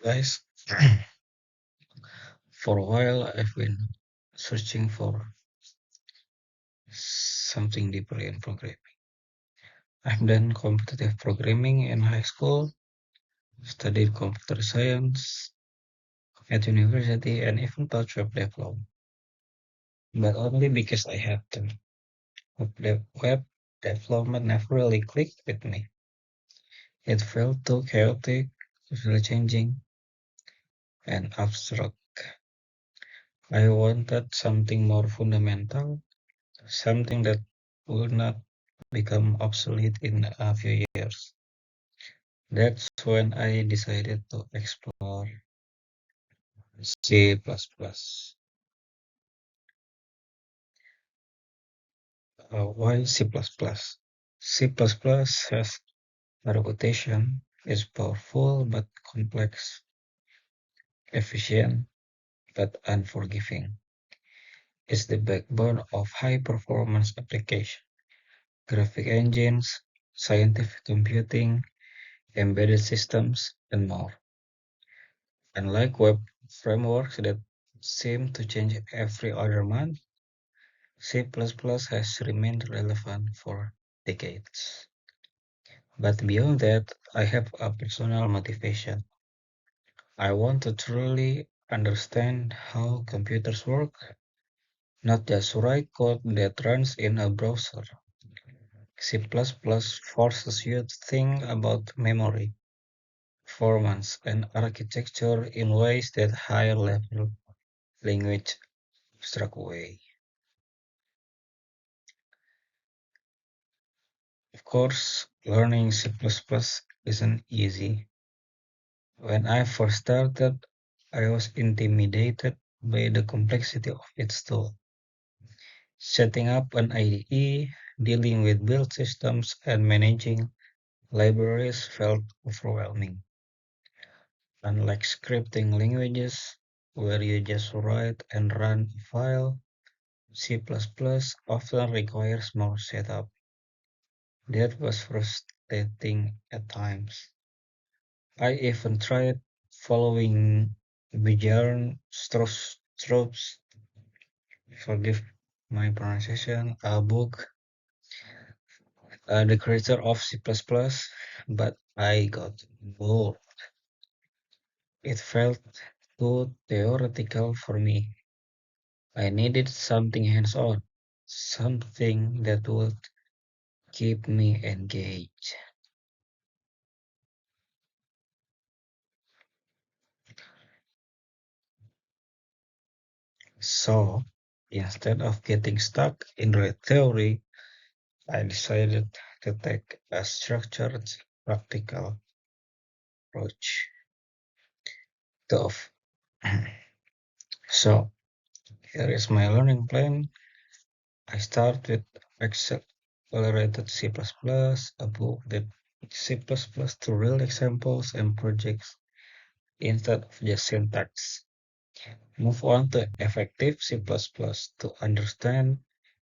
Guys, for a while I've been searching for something deeper in programming. I've done competitive programming in high school, studied computer science at university, and even taught web development, but only because I had to. Web development never really clicked with me. It felt too chaotic, really changing, and abstract. I wanted something more fundamental, something that would not become obsolete in a few years. That's when I decided to explore C++. Why C++? C++ has a reputation, is powerful but complex, efficient but unforgiving. It's the backbone of high-performance application, graphic engines, scientific computing, embedded systems, and more. Unlike web frameworks that seem to change every other month, C++ has remained relevant for decades. But beyond that, I have a personal motivation. I want to truly understand how computers work, not just write code that runs in a browser. C++ forces you to think about memory, performance, and architecture in ways that higher level language abstract away. Of course, learning C++ isn't easy. When I first started, I was intimidated by the complexity of its tool. Setting up an IDE, dealing with build systems, and managing libraries felt overwhelming. Unlike scripting languages, where you just write and run a file, C++ often requires more setup. That was frustrating at times. I even tried following Bjorn Stroups, forgive my pronunciation, a book, the creator of C++, but I got bored. It felt too theoretical for me. I needed something hands-on, something that would keep me engaged. So, instead of getting stuck in the theory, I decided to take a structured, practical approach to So, here is my learning plan. I start with Accelerated C++, a book that C++ to real examples and projects instead of just syntax. Move on to Effective C++ to understand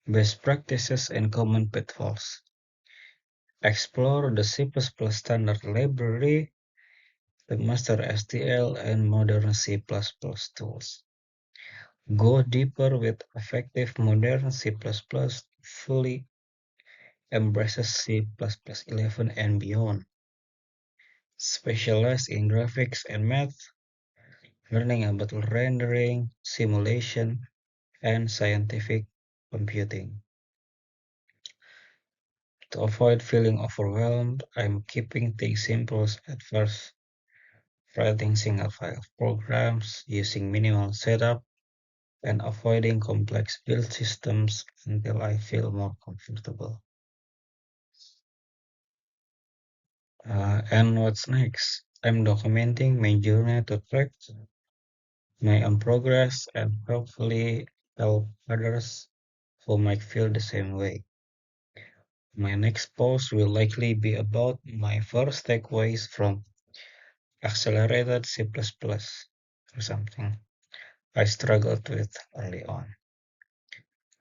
best practices and common pitfalls. Explore the C++ standard library, the master STL, and modern C++ tools. Go deeper with effective modern C++, fully embraces C++11 and beyond. Specialize in graphics and math, learning about rendering, simulation, and scientific computing. To avoid feeling overwhelmed, I'm keeping things simple at first, writing single file programs, using minimal setup, and avoiding complex build systems until I feel more comfortable. And what's next? I'm documenting my journey to track my own progress and hopefully help others who might feel the same way. My next post will likely be about my first takeaways from accelerated C++ or something I struggled with early on.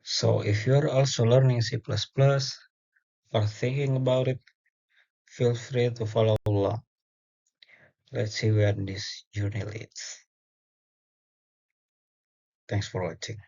So if you're also learning C++ or thinking about it, feel free to follow along. Let's see where this journey leads. Thanks for watching.